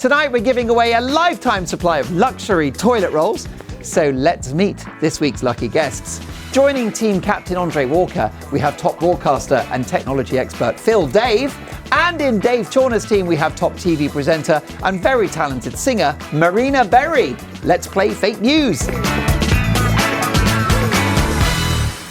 Tonight we're giving away a lifetime supply of luxury toilet rolls. So let's meet this week's lucky guests. Joining team captain Andre Walker, we have top broadcaster and technology expert Phil Dave. And in Dave Chawner's team, we have top TV presenter and very talented singer Marina Berry. Let's play fake news.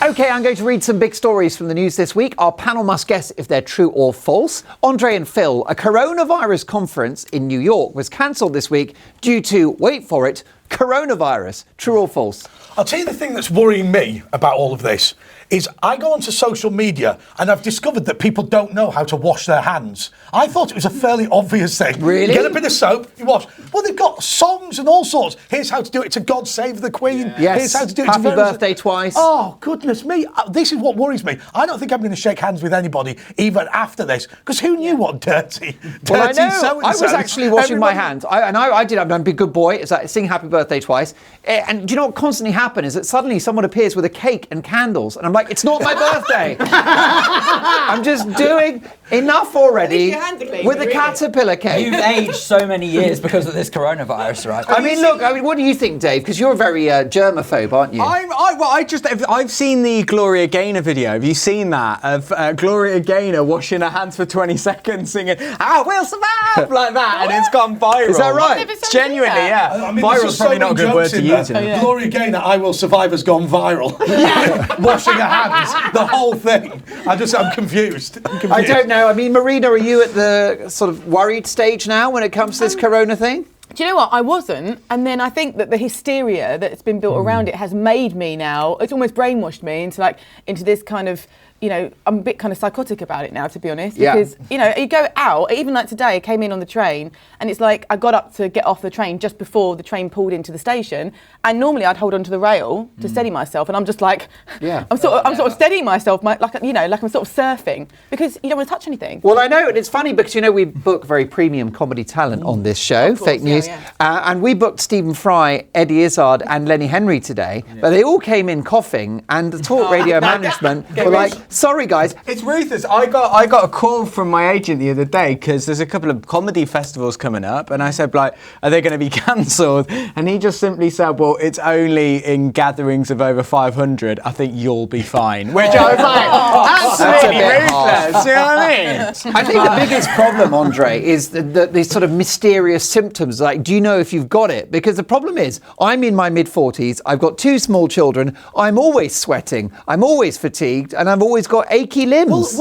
Okay, I'm going to read some big stories from the news this week. Our panel must guess if they're true or false. Andre and Phil, a coronavirus conference in New York was cancelled this week due to, wait for it, coronavirus. True or false? I'll tell you the thing that's worrying me about all of this is I go onto social media and I've discovered that people don't know how to wash their hands. I thought it was a fairly obvious thing. Really? You get a bit of soap, you wash. Well, they've got songs and all sorts. Here's how to do it to God Save the Queen. Yeah. Yes. Here's how to do it Happy to birthday twice. Oh, goodness me. This is what worries me. I don't think I'm going to shake hands with anybody even after this, because who knew what dirty Well, I know. so-and-so. I was actually washing my hands. I did. I'm a good boy. It's like sing happy birthday twice. And do you know what constantly happens is that suddenly someone appears with a cake and candles. And I'm like, it's not my birthday. I'm just doing enough already with a caterpillar cake. You've aged so many years because of this coronavirus, right? I mean, look, what do you think, Dave? Because you're a very germaphobe, aren't you? I've seen the Gloria Gaynor video. Have you seen that? Of Gloria Gaynor washing her hands for 20 seconds singing, "I will survive," like that, and it's gone viral. Is that right? Genuinely, yeah. I mean, Viral's probably not a good word to use. Gloria Gaynor, "I Will Survive" has gone viral. Washing her hands, the whole thing. I'm confused. I don't know. I mean, Marina, are you at the sort of worried stage now when it comes to this corona thing? Do you know what? I wasn't. And then I think that the hysteria that's been built around it has made me now, it's almost brainwashed me into this kind of, I'm a bit kind of psychotic about it now, to be honest. Yeah. Because, you go out, even like today, I came in on the train and it's like I got up to get off the train just before the train pulled into the station. And normally I'd hold onto the rail to steady myself. And I'm just like, I'm sort of steadying myself, like I'm sort of surfing, because you don't want to touch anything. Well, I know, and it's funny because, we book very premium comedy talent on this show, Fake News. Yeah. And we booked Stephen Fry, Eddie Izzard and Lenny Henry today. Yeah. But they all came in coughing and the talk radio management were like, sorry, guys. It's ruthless. I got a call from my agent the other day because there's a couple of comedy festivals coming up, and I said, are they going to be cancelled? And he just simply said, well, it's only in gatherings of over 500. I think you'll be fine. Which I was like, absolutely ruthless. You know what I mean? I think the biggest problem, Andre, is these sort of mysterious symptoms. Like, do you know if you've got it? Because the problem is, I'm in my mid-40s. I've got 2 small children. I'm always sweating. I'm always fatigued, and I've always got achy limbs.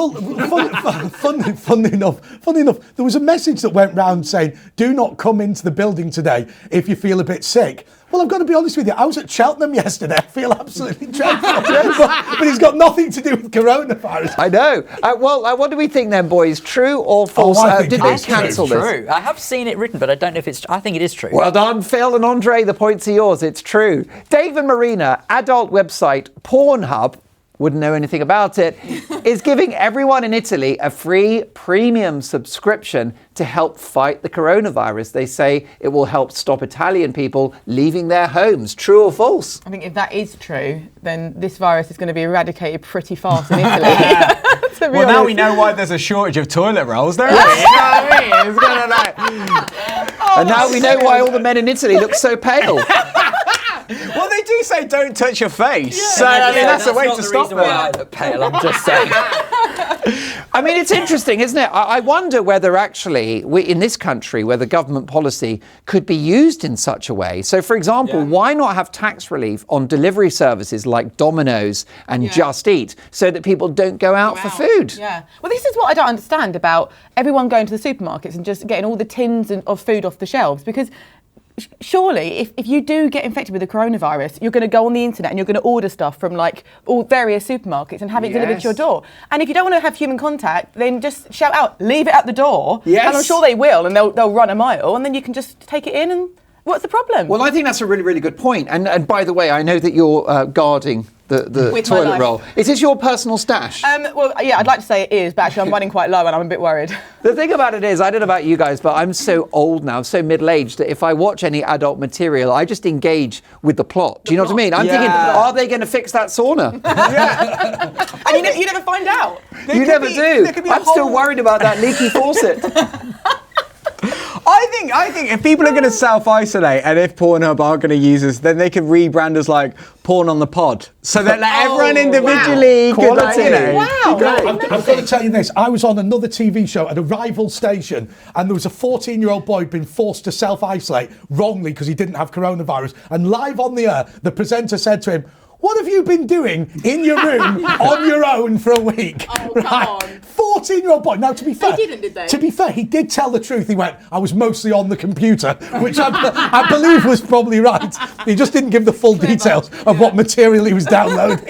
Funny enough, there was a message that went round saying, do not come into the building today if you feel a bit sick. Well, I've got to be honest with you, I was at Cheltenham yesterday. I feel absolutely dreadful. but it's got nothing to do with coronavirus. I know. What do we think then, boys? True or false? Did they cancel this? True. I have seen it written, but I don't know if it's... I think it is true. Well done, Phil and Andre. The points are yours. It's true. Dave and Marina, adult website Pornhub, wouldn't know anything about it, is giving everyone in Italy a free premium subscription to help fight the coronavirus. They say it will help stop Italian people leaving their homes. True or false? I think if that is true, then this virus is going to be eradicated pretty fast in Italy. Well, now we know why there's a shortage of toilet rolls, don't we? You know what I mean? It's kind of like... And now we know why all the men in Italy look so pale. Well, they do say don't touch your face. Yeah. So I mean, that's a way to stop it. I look pale, I'm just saying. I mean, it's interesting, isn't it? I wonder whether actually, in this country, whether government policy could be used in such a way. So, for example, why not have tax relief on delivery services like Domino's and Just Eat so that people don't go out for food? Yeah. Well, this is what I don't understand about everyone going to the supermarkets and just getting all the tins of food off the shelves, because surely, if you do get infected with the coronavirus, you're going to go on the internet and you're going to order stuff from like all various supermarkets and have it delivered to your door. And if you don't want to have human contact, then just shout out, leave it at the door. Yes. And I'm sure they will, and they'll run a mile, and then you can just take it in. And what's the problem? Well, I think that's a really, really good point. And by the way, I know that you're guarding the toilet roll. Is this your personal stash? Well, yeah, I'd like to say it is, but actually I'm running quite low and I'm a bit worried. The thing about it is, I don't know about you guys, but I'm so old now, so middle-aged, that if I watch any adult material, I just engage with the plot. Do you know what I mean? I'm thinking, are they going to fix that sauna? And you never find out. You never do. I'm still worried about that leaky faucet. I think if people are going to self-isolate and if Pornhub are going to use us, then they could rebrand us like Porn on the Pod, so that like, everyone individually could, like, you know. Wow. I've got to tell you this. I was on another TV show at a rival station, and there was a 14-year-old boy being forced to self-isolate wrongly because he didn't have coronavirus. And live on the air, the presenter said to him, "What have you been doing in your room on your own for a week?" Oh, come on. 14-year-old boy. Now, to be fair, did they? To be fair, he did tell the truth. He went, "I was mostly on the computer," which I believe was probably right. He just didn't give the full details of what material he was downloading.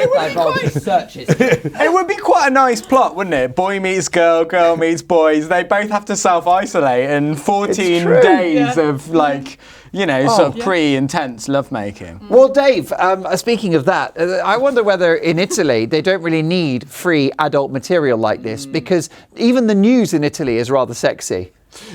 Searches. It would be quite a nice plot, wouldn't it? Boy meets girl, girl meets boys. They both have to self-isolate, and 14 days of like, you know, sort of pre-intense lovemaking. Well, Dave, speaking of that, I wonder whether in Italy they don't really need free adult material like this, because even the news in Italy is rather sexy.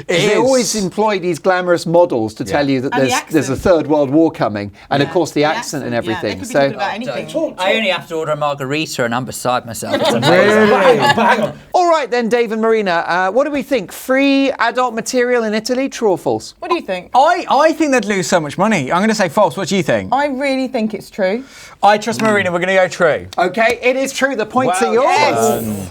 They always employ these glamorous models to tell you that there's a third world war coming, and of course the accent and everything. Yeah, about anything. I only have to order a margarita and I'm beside myself. It's Really? Hang on. All right then, Dave and Marina, what do we think? Free adult material in Italy, true or false? What do you think? I think they'd lose so much money. I'm going to say false. What do you think? I really think it's true. I trust Marina. We're going to go true. Okay, it is true. The points are yours.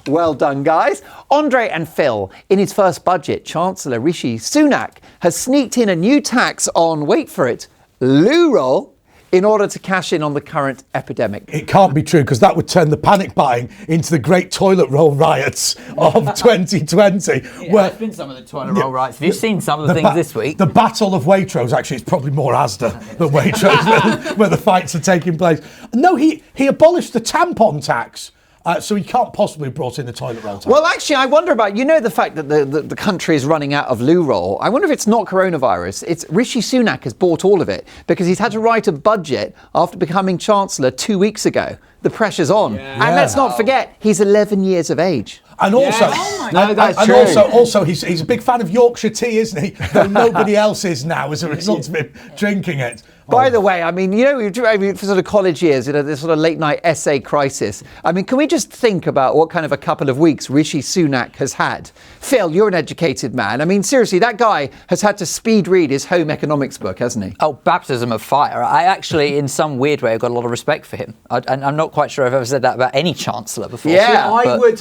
Well done, guys. Andre and Phil, in his first budget, Chancellor Rishi Sunak has sneaked in a new tax on, wait for it, loo roll, in order to cash in on the current epidemic. It can't be true, because that would turn the panic buying into the great toilet roll riots of 2020. There's been some of the toilet roll riots. Have you seen some of the things this week? The Battle of Waitrose, actually, it's probably more Asda than Waitrose, where the fights are taking place. No, he abolished the tampon tax. So he can't possibly have brought in the toilet roll tax. Well, actually, I wonder about, the fact that the country is running out of loo roll. I wonder if it's not coronavirus. It's Rishi Sunak has bought all of it because he's had to write a budget after becoming Chancellor 2 weeks ago. The pressure's on. And let's not forget, he's 11 years of age. And also, also he's a big fan of Yorkshire tea, isn't he? Though nobody else is now as a result of him drinking it. By the way, for sort of college years, this sort of late night essay crisis. Can we just think about what kind of a couple of weeks Rishi Sunak has had? Phil, you're an educated man. Seriously, that guy has had to speed read his home economics book, hasn't he? Oh, baptism of fire. I actually, in some weird way, have got a lot of respect for him. And I'm not quite sure I've ever said that about any Chancellor before. Yeah,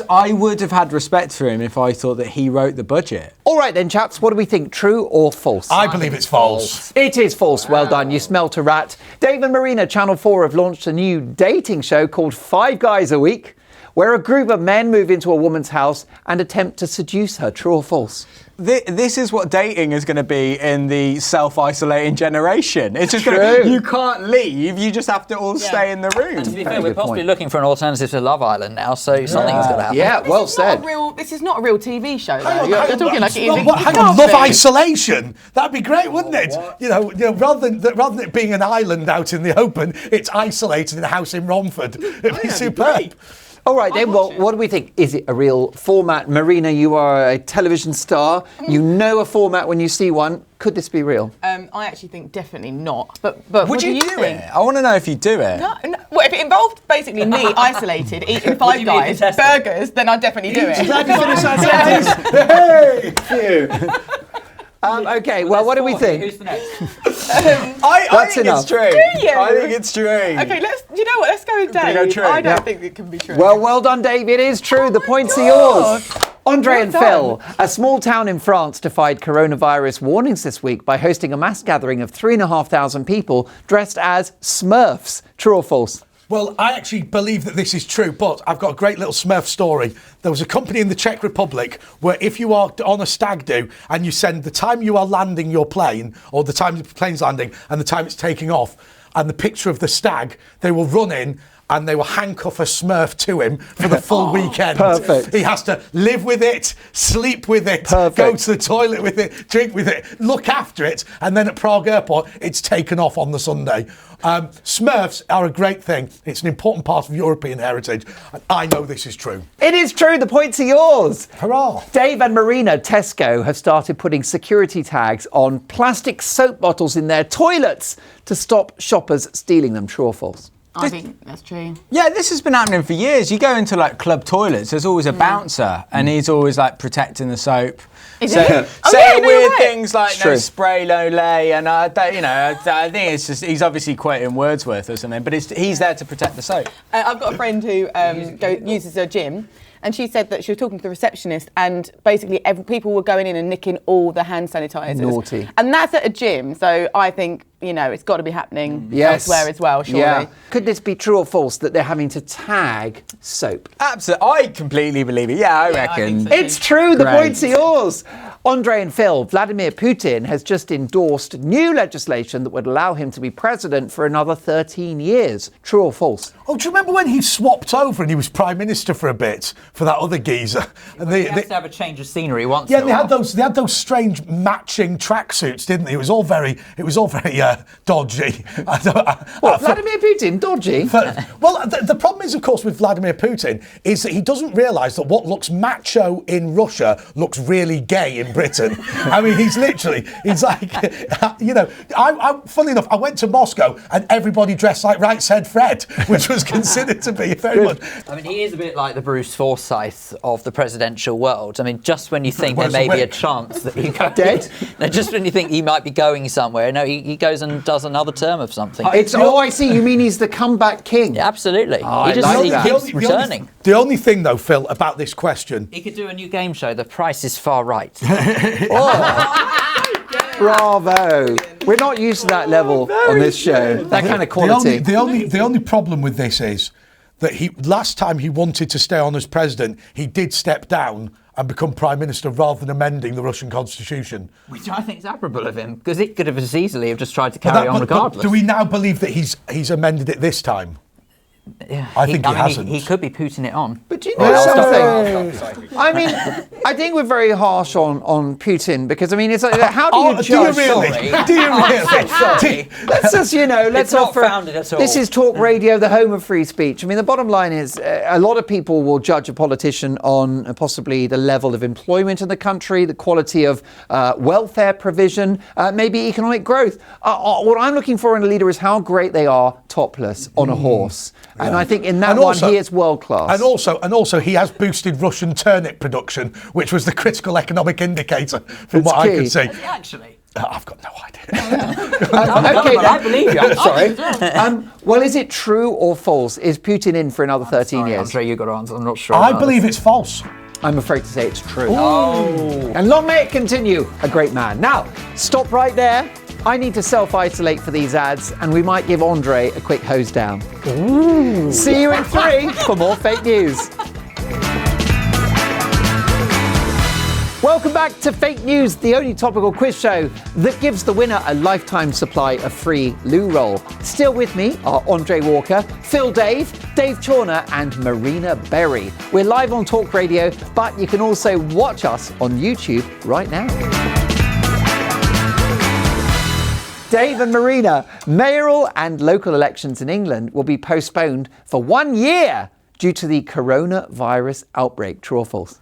I would have had respect for him if I thought that he wrote the budget. All right then, chaps, what do we think? True or false? I believe it's false. It is false. Well done. You smelt a rat. Dave and Marina, Channel 4 have launched a new dating show called 5 Guys a Week, where a group of men move into a woman's house and attempt to seduce her. True or false? This is what dating is going to be in the self-isolating generation. It's just you can't leave. You just have to all stay in the room. And to be fair, we're possibly looking for an alternative to Love Island now, so something's got to happen. Yeah, well said. This is not a real TV show, though. You're talking like it is. Hang on, Love Isolation. That'd be great, wouldn't it? Rather than it being an island out in the open, it's isolated in a house in Romford. It'd be superb. All right then, well, what do we think? Is it a real format? Marina, you are a television star. You know a format when you see one. Could this be real? I actually think definitely not. But would you do it? I want to know if you do it. No. Well, if it involved basically me isolated, eating 5 Guys burgers, then I'd definitely do it. Glad you finished that sentence. Hey! Okay, well, what do we think? Who's the next? I think it's true. Do you? I think it's true. Okay, you know what? Let's go with Dave. Go true. I don't think it can be true. Well done, Dave. It is true. The points are yours. Andre and Phil, a small town in France defied coronavirus warnings this week by hosting a mass gathering of 3,500 people dressed as Smurfs. True or false? Well, I actually believe that this is true, but I've got a great little Smurf story. There was a company in the Czech Republic where if you are on a stag do and you send the time you are landing your plane, or the time the plane's landing and the time it's taking off, and the picture of the stag, they will run in and they will handcuff a Smurf to him for the full weekend. Perfect. He has to live with it, sleep with it, go to the toilet with it, drink with it, look after it, and then at Prague Airport, it's taken off on the Sunday. Smurfs are a great thing. It's an important part of European heritage. And I know this is true. It is true. The points are yours. Hurrah. Dave and Marina, Tesco have started putting security tags on plastic soap bottles in their toilets to stop shoppers stealing them. True or false? I think that's true. Yeah, this has been happening for years. You go into like club toilets, there's always a bouncer, and he's always like protecting the soap. Saying weird things like no spray, no lay, and I think it's just he's obviously quoting Wordsworth or something, but he's there to protect the soap. I've got a friend who uses a gym. And she said that she was talking to the receptionist, and basically people were going in and nicking all the hand sanitizers. Naughty. And that's at a gym, so I think, it's got to be happening elsewhere as well, surely. Yeah. Could this be true or false that they're having to tag soap? Absolutely. I completely believe it. Yeah, I reckon. It's true. The points are yours. Andre and Phil, Vladimir Putin has just endorsed new legislation that would allow him to be president for another 13 years. True or false? Oh, do you remember when he swapped over and he was prime minister for a bit for that other geezer? And they had to have a change of scenery once. Yeah, they had those strange matching tracksuits, didn't they? It was all very dodgy. Vladimir Putin dodgy? Well, the problem is, of course, with Vladimir Putin is that he doesn't realise that what looks macho in Russia looks really gay in Britain. I mean, he's like, funnily enough, I went to Moscow and everybody dressed like Right Said Fred, which was considered to be very much. I mean, he is a bit like the Bruce Forsyth of the presidential world. I mean, just when you think there may be a chance that he could dead, just when you think he might be going somewhere, no, he goes and does another term of something. I see. You mean he's the comeback king? Yeah, absolutely. Oh, he keeps returning. The only thing, though, Phil, about this question... He could do a new game show, The Price is Far Right. Bravo. We're not used to that level on this show. That kind of quality. The only problem with this is that last time he wanted to stay on as president, he did step down and become prime minister rather than amending the Russian constitution. Which I think is admirable of him, because it could have as easily have just tried to carry on regardless. But do we now believe that he's amended it this time? Yeah, I think he hasn't. He could be putting it on. But do you know something? I mean, I think we're very harsh on Putin because, I mean, it's like, how do you judge? Do you really? Do you really? Let's just, let's offer. Not founded at all. This is Talk Radio, the home of free speech. I mean, the bottom line is a lot of people will judge a politician on possibly the level of employment in the country, the quality of welfare provision, maybe economic growth. What I'm looking for in a leader is how great they are topless on a horse. Yeah. And I think in that he is world class. And also, he has boosted Russian turnip production, which was the critical economic indicator from what I could see. Has he actually? I've got no idea. I believe you. I'm sorry. Well, is it true or false? Is Putin in for another 13 years? Andre, you've got to answer. I'm not sure. I believe it's false. I'm afraid to say it's true. Oh. And long may it continue. A great man. Now, stop right there. I need to self-isolate for these ads, and we might give Andre a quick hose down. Ooh. See you in 3 for more fake news. Welcome back to Fake News, the only topical quiz show that gives the winner a lifetime supply of free loo roll. Still with me are Andre Walker, Phil Dave Chawner and Marina Berry. We're live on Talk Radio, but you can also watch us on YouTube right now. Dave and Marina, mayoral and local elections in England will be postponed for 1 year due to the coronavirus outbreak. True or false?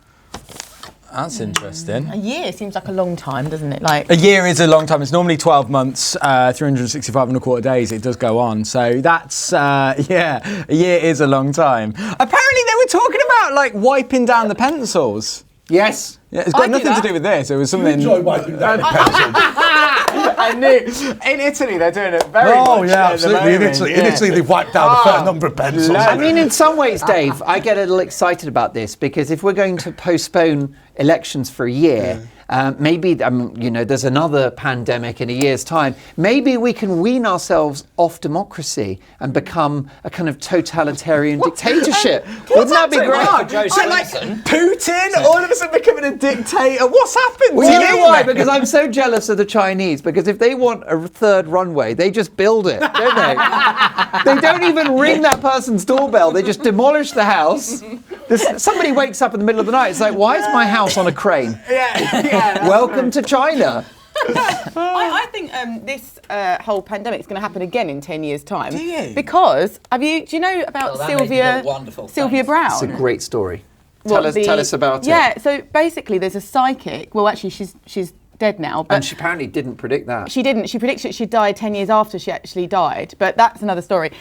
That's interesting. A year seems like a long time, doesn't it? A year is a long time. It's normally 12 months, 365 and a quarter days. It does go on. So that's, a year is a long time. Apparently they were talking about, wiping down the pencils. Yes. Yeah, it's got nothing to do with this. It was something... You enjoy wiping down the pencils. I knew. In Italy, they're doing it very much. Oh, yeah, absolutely. In Italy, they've wiped down a fair number of pencils. I mean, in some ways, Dave, I get a little excited about this because if we're going to postpone elections for a year, maybe, there's another pandemic in a year's time. Maybe we can wean ourselves off democracy and become a kind of totalitarian dictatorship. Wouldn't that be great? Putin all of a sudden becoming a dictator. What's happened? Well, you know why? Because I'm so jealous of the Chinese. Because if they want a third runway, they just build it, don't they? They don't even ring that person's doorbell. They just demolish the house. Somebody wakes up in the middle of the night. It's like, why is my house on a crane? Yeah. Welcome to China. I think this whole pandemic is going to happen again in 10 years' time. Do you? Because do you know about Sylvia Brown? It's a great story. Tell us about it. Yeah, so basically there's a psychic. Well, actually, she's dead now. But And she apparently didn't predict that. she didn't. She predicted she'd die 10 years after she actually died. But that's another story.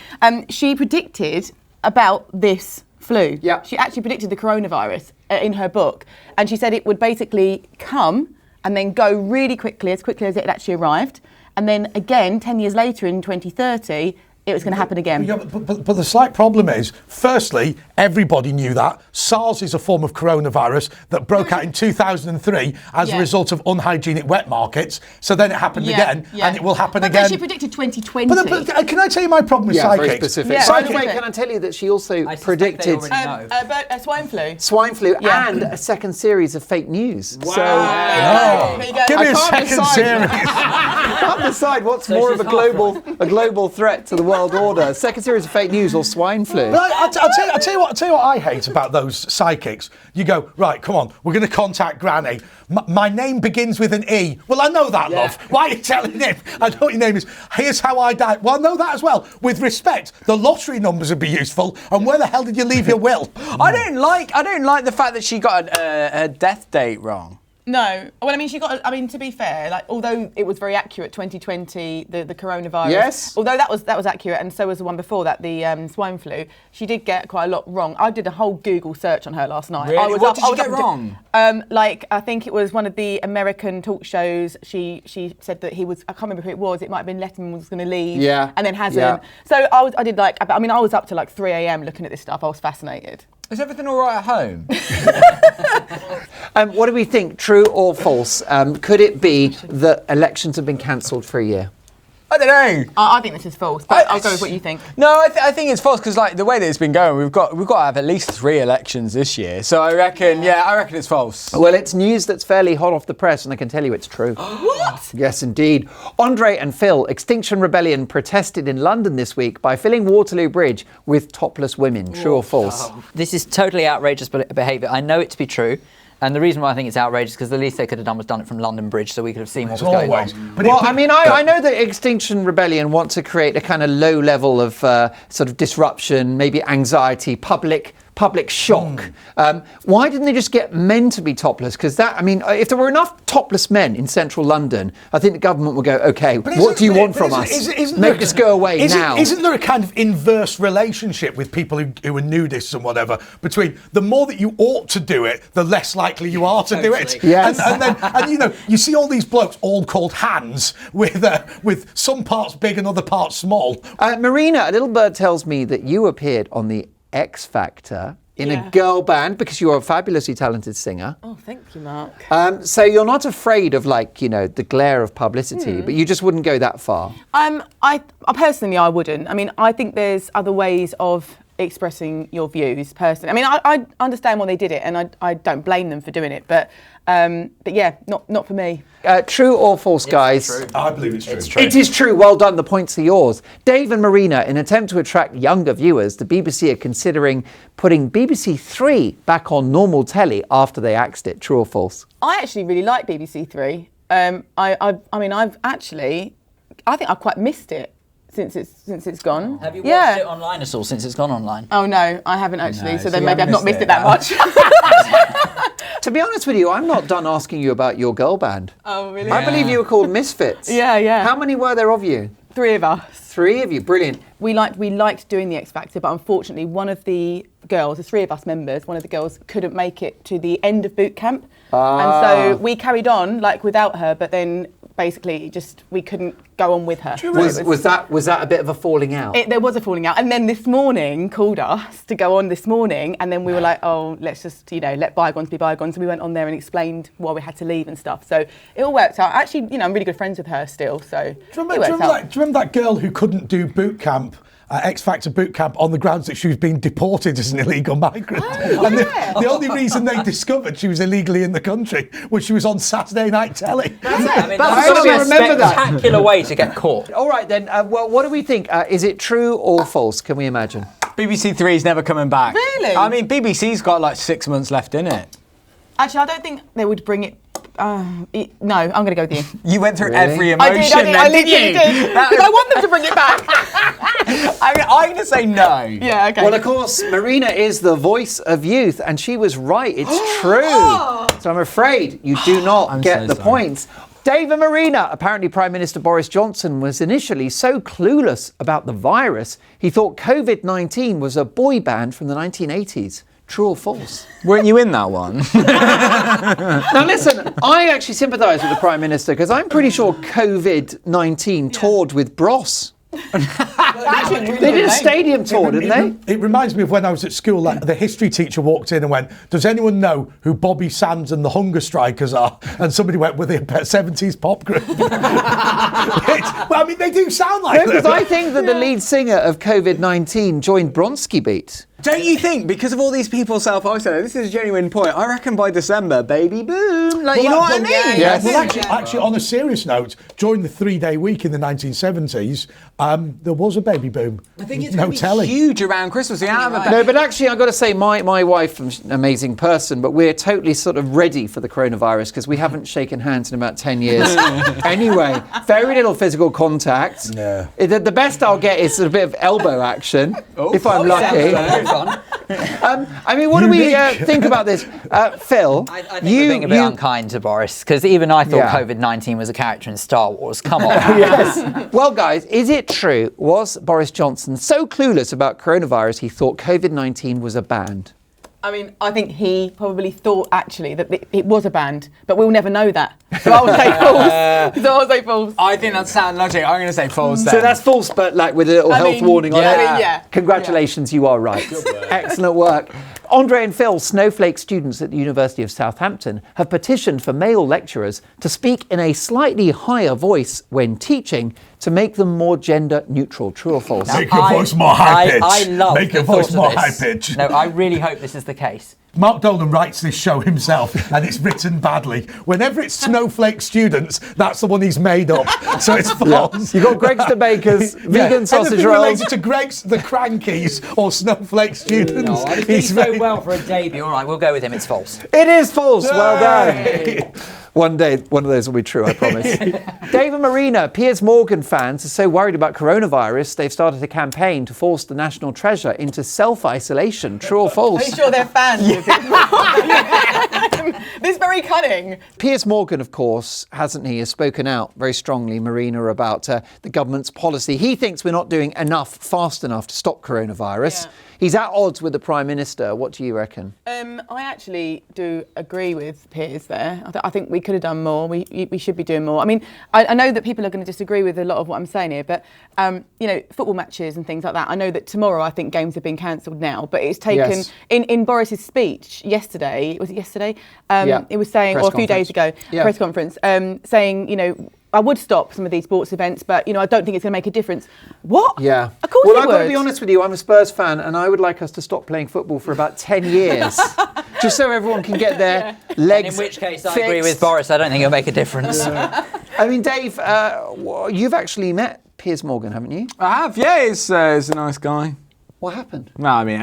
She predicted about this flu. Yeah. She actually predicted the coronavirus in her book. And she said it would basically come and then go really quickly as it had actually arrived. And then again, 10 years later in 2030, it was going to happen again. Yeah, but the slight problem is, firstly, everybody knew that. SARS is a form of coronavirus that broke out in 2003 as a result of unhygienic wet markets. So then it happened again, and it will happen again. But she predicted 2020. But can I tell you my problem with psychics? Very specific. Yeah, By the very way, can I tell you that she also predicted swine flu. swine flu and a second series of fake news. Wow. There you go. Give me a can't second decide. series. I can't decide what's more of a global threat to the world order: second series of fake news or swine flu. But I'll tell you what I hate about those psychics. You go, right, come on, we're going to contact Granny. My name begins with an E. Well, I know that, love. Why are you telling him? I know what your name is. Here's how I died. Well, I know that as well. With respect, the lottery numbers would be useful. And where the hell did you leave your will? I don't like the fact that she got a death date wrong. No. Well, I mean, to be fair, like, although it was very accurate, 2020, the coronavirus. Yes. Although that was accurate, and so was the one before that, the swine flu. She did get quite a lot wrong. I did a whole Google search on her last night. Really? What did she get wrong? Like, I think it was one of the American talk shows. She said that he was, I can't remember who it was. It might have been Letterman was going to leave. Yeah. And then hasn't. Yeah. So I was up to like 3 a.m. looking at this stuff. I was fascinated. Is everything all right at home? What do we think? True or false? Could it be that elections have been cancelled for a year? I don't know. I think this is false, but I'll go with what you think. No, I think it's false because, like, the way that it's been going, we've got to have at least 3 elections this year. So I reckon it's false. Well, it's news that's fairly hot off the press, and I can tell you it's true. What? Yes, indeed. Andre and Phil, Extinction Rebellion, protested in London this week by filling Waterloo Bridge with topless women. True or false? This is totally outrageous behaviour. I know it to be true. And the reason why I think it's outrageous is because the least they could have done was done it from London Bridge, so we could have seen what was going on. But I know that Extinction Rebellion want to create a kind of low level of sort of disruption, maybe anxiety, public shock. Why didn't they just get men to be topless? Because if there were enough topless men in central London, I think the government would go, okay, what do you want from us? Make this go away now. Isn't there a kind of inverse relationship with people who are nudists and whatever, between the more that you ought to do it, the less likely you are to do it? Yes. And you see all these blokes all called hands with some parts big and other parts small. Marina, a little bird tells me that you appeared on the X Factor in a girl band because you're a fabulously talented singer. Oh, thank you, Mark. So you're not afraid of the glare of publicity, but you just wouldn't go that far. I personally, I wouldn't. I mean, I think there's other ways of expressing your views personally. I mean, I understand why they did it, and I don't blame them for doing it, but yeah, not for me. True or false, guys? True. I believe it's true. It is true. Well done. The points are yours. Dave and Marina, in an attempt to attract younger viewers, the BBC are considering putting BBC Three back on normal telly after they axed it. True or false? I actually really like BBC Three. I think I've quite missed it since it's gone. Have you watched it online at all since it's gone online? Oh no, I haven't actually. No, so so then you maybe I've haven't not missed missed it that it, much. To be honest with you, I'm not done asking you about your girl band. Oh really? I believe you were called Misfits. Yeah. How many were there of you? 3 of us. 3 of you. Brilliant. We liked doing the X Factor, but unfortunately one of the girls, the 3 of us members, one of the girls couldn't make it to the end of boot camp. And so we carried on without her, but then basically we couldn't go on with her. Was that a bit of a falling out? There was a falling out, and then this morning called us to go on this morning, and then we were like, oh, let's just let bygones be bygones. So we went on there and explained why we had to leave and stuff. So it all worked out. Actually, I'm really good friends with her still. So do you remember that girl who couldn't do boot camp? X Factor boot camp on the grounds that she was being deported as an illegal migrant. And the only reason they discovered she was illegally in the country was she was on Saturday night telly. That's got to be a spectacular way to get caught. All right then, well, what do we think? Is it true or false? Can we imagine? BBC Three's never coming back. Really? I mean, BBC's got 6 months left in it. Actually, I don't think they would bring it. No, I'm going to go with you. You went through Really? every emotion. I literally did. Because I want them to bring it back. I'm going to say no. Yeah, okay. Well, of course, Marina is the voice of youth, and she was right. It's true. So I'm afraid you do not get the points. Dave and Marina. Apparently Prime Minister Boris Johnson was initially so clueless about the virus, he thought COVID-19 was a boy band from the 1980s. True or false? Weren't you in that one? Now listen, I actually sympathise with the Prime Minister because I'm pretty sure COVID-19 toured with Bros. They did a stadium tour, didn't they? It reminds me of when I was at school, like, the history teacher walked in and went, does anyone know who Bobby Sands and the Hunger Strikers are? And somebody went, with a 70s pop group. Well, I mean, they do sound like Because I think that the lead singer of COVID-19 joined Bronski Beat. Don't you think, because of all these people self-isolating, this is a genuine point, I reckon by December, baby boom, like, you know what I mean? Yes. Well, actually, on a serious note, during the 3-day week in the 1970s, there was a baby boom. I think it's no going to telly. be huge around Christmas. No, but actually, I've got to say, my wife is an amazing person, but we're totally sort of ready for the coronavirus because we haven't shaken hands in about 10 years. Anyway, very little physical contact. Yeah. The best I'll get is a bit of elbow action, if I'm lucky. I mean, what do we think about this? Phil, I think we're being a bit unkind to Boris, because even I thought COVID-19 was a character in Star Wars. Come on. Yes. Well, guys, is it true? Was Boris Johnson so clueless about coronavirus he thought COVID-19 was a band? I mean, I think he probably thought actually that it was a band, but we'll never know that. So I'll say false. I think that's sound logic. I'm going to say false then. So that's false, but like with a little health warning on it. Yeah. Congratulations, you are right. Excellent work. Andre and Phil, snowflake students at the University of Southampton, have petitioned for male lecturers to speak in a slightly higher voice when teaching to make them more gender neutral. True or false? Make your voice more high pitch. I love Make your voice more high pitch. No, I really hope this is the case. Mark Dolan writes this show himself, and it's written badly. Whenever it's snowflake students, that's the one he's made up. So it's false. You've got Greg's the Baker's, vegan sausage Anything rolls. related to Greg's the Crankies or snowflake students. No, I think so well for a debut. All right, we'll go with him. It's false. It is false. Well done. One day, one of those will be true, I promise. Dave and Marina, Piers Morgan fans are so worried about coronavirus, they've started a campaign to force the national treasure into self-isolation. True or false? Are you sure they're fans? This is very cunning. Piers Morgan, of course, hasn't he, has spoken out very strongly, Marina, about the government's policy. He thinks we're not doing enough, fast enough to stop coronavirus. Yeah. He's at odds with the Prime Minister. What do you reckon? I actually do agree with Piers there. I think we could have done more. We should be doing more. I mean, I know that people are going to disagree with a lot of what I'm saying here, but, you know, football matches and things like that. I know that tomorrow, I think games have been cancelled now, but it's taken, Yes. in Boris's speech yesterday, was it yesterday? It was saying, Press or a few days ago, press conference, saying, you know, I would stop some of these sports events, but, you know, I don't think it's going to make a difference. What? Yeah. Of course well, it I've would. got to be honest with you, I'm a Spurs fan, and I would like us to stop playing football for about 10 years. Just so everyone can get their legs In which case, I fixed. agree with Boris. I don't think it'll make a difference. I mean, Dave, you've actually met Piers Morgan, haven't you? I have, yeah, he's a nice guy. What happened? No, I mean,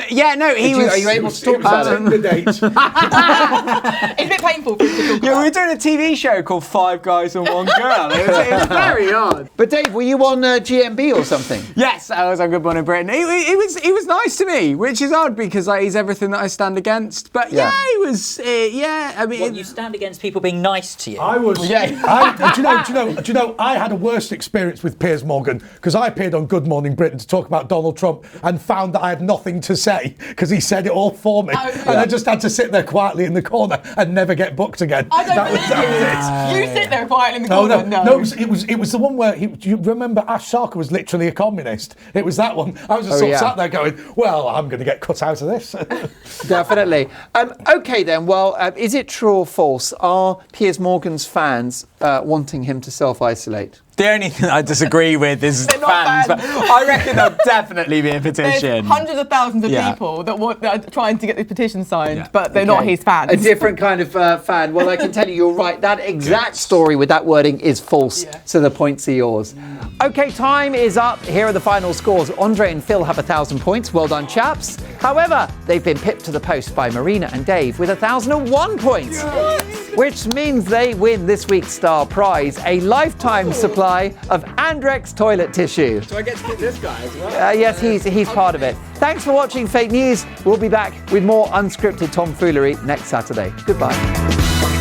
yeah, no, he was... Are you able to talk about it? The date. It's a bit painful for you to talk Yeah, we about. were doing a TV show called Five Guys and One Girl. It was very odd. But Dave, were you on GMB or something? Yes, I was on Good Morning Britain. He was nice to me, which is odd because like he's everything that I stand against. But yeah, he was. I mean, Well, you stand against people being nice to you. I was. Do you know? I had a worse experience with Piers Morgan because I appeared on Good Morning Britain to talk about Donald Trump and found that I had nothing to say because he said it all for me, and I just had to sit there quietly in the corner and never get booked again. I don't that was it. You sit there quietly in the No, corner. no. It was the one where do you remember Ash Sarkar was literally a communist? It was that one. I was just sat there going, well, I'm going to get cut out of this. Definitely. Okay then, well, is it true or false? Are Piers Morgan's fans wanting him to self-isolate? the only thing I disagree with is They're not fans. But fans. I reckon there'll definitely be a There's petition. hundreds of thousands of Yeah. people that are trying to get this petition signed, Yeah. but they're not his fans. A different kind of fan. Well, I can tell you, you're right. That exact story with that wording is false. Yeah. So the points are yours. Okay, time is up. Here are the final scores. Andre and Phil have 1,000 points. Well done, chaps. However, they've been pipped to the post by Marina and Dave with 1,001 points. Which means they win this week's star prize, a lifetime supply of Andrex toilet tissue. Do I get to pick this guy as well? Yes, he's part of it. Thanks for watching Fake News. We'll be back with more unscripted tomfoolery next Saturday. Goodbye.